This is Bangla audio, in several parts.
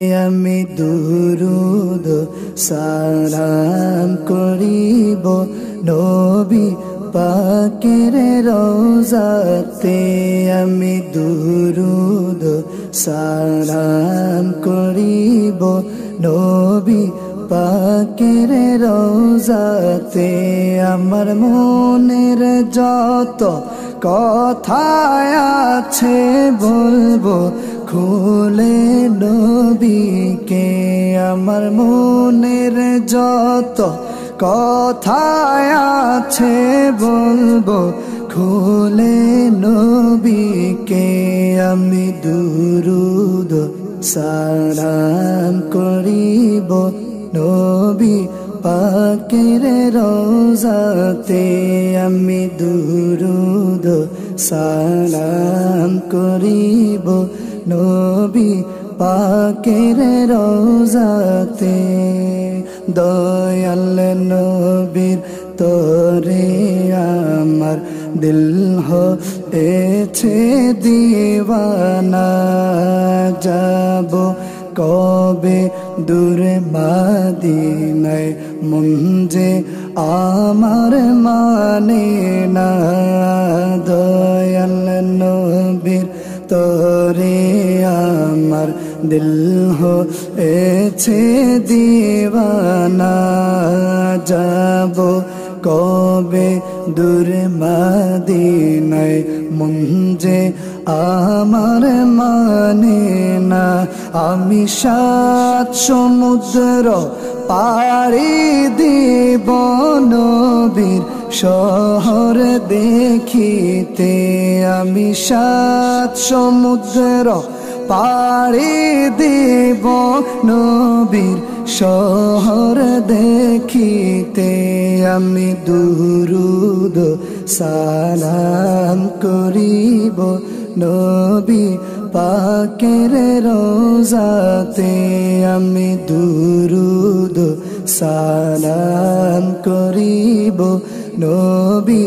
আমি দুরুদ সালাম করিব নবী পাকের রওজাতে। আমি দুরুদ সালাম করিব নবী পাকের রওজাতে। আমার মনের যত কথা আছে বলবো খুলে নবীকে। আমার মনের যত কথা আছে বলবো খুলে নবীকে। আমি দুরুদ সালাম করিব নবী পাকের রওজাতে। আমি দুরুদ সালাম করিব নবী পাকের রওজাতে। দয়াল নবীর তোরে আমার দিল হয়েছে দিওয়ানা। যাব কবে দূরে মদিনায় মন যে আমার মানে না। দয়াল নবীর তোরে আমার দিল হয়েছে দিওয়ানা। যাব কবে দূর মদিনায় মন যে আমার মানে না। আমি 7 সমুদ্র পাড়ি দিব নবীর শহর দেখিতে। আমি 7 সমুদ্র পাড়ি দিব নবীর শহর দেখিতে। আমি দুরুদ সালাম করিব নবী পাকের রওজাতে। আমি দুরুদ সালাম করিব নবী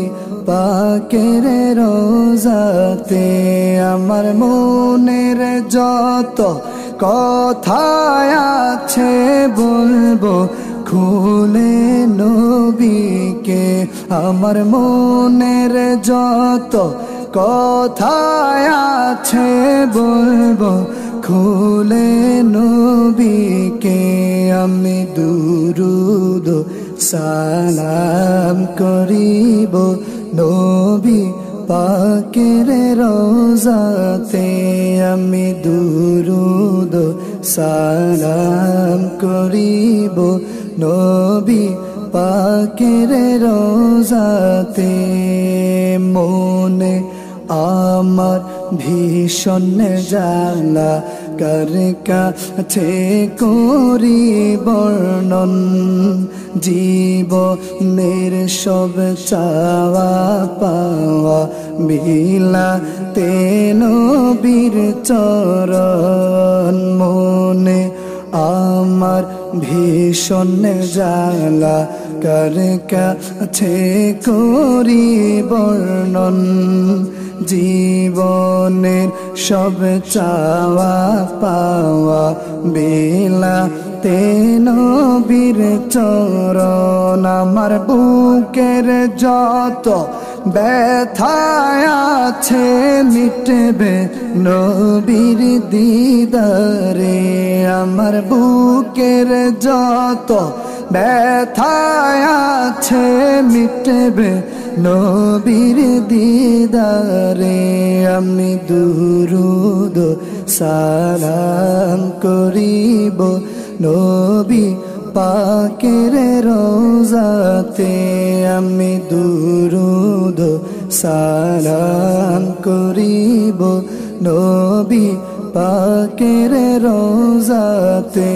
পাকের রওজাতে। আমার মনের যত কথা আছে বলবো খুলে নবীকে। আমার মনের যত কথা আছে বলবো খুলে নবীকে। আমি দুরুদ সালাম করিব নবী পাকের রওজাতে। আমি দুরুদ সালাম করিব নবী পাকের রওজাতে। মনে আমার ভীষণ জ্বালা কার কাছে করি বর্ণন। জীবনের সব চাওয়া পাওয়া বিলাতে নবীর চরণ। মনে আমার ভীষণ জ্বালা কার কাছে করি বর্ণন। জীবনের সব চাওয়া পাওয়া বিলাতে নবীর চরণ। আমার বুকের যত ব্যথা আছে মিটবে নবীর দিদারে। আমার বুকের যত ব্যথা আছে মিটবে নবীর দিদারে। আমি দুরুদ সালাম করিব নবী পাকের রওজাতে। আমি দুরুদ সালাম করিব নবী পাকের রওজাতে।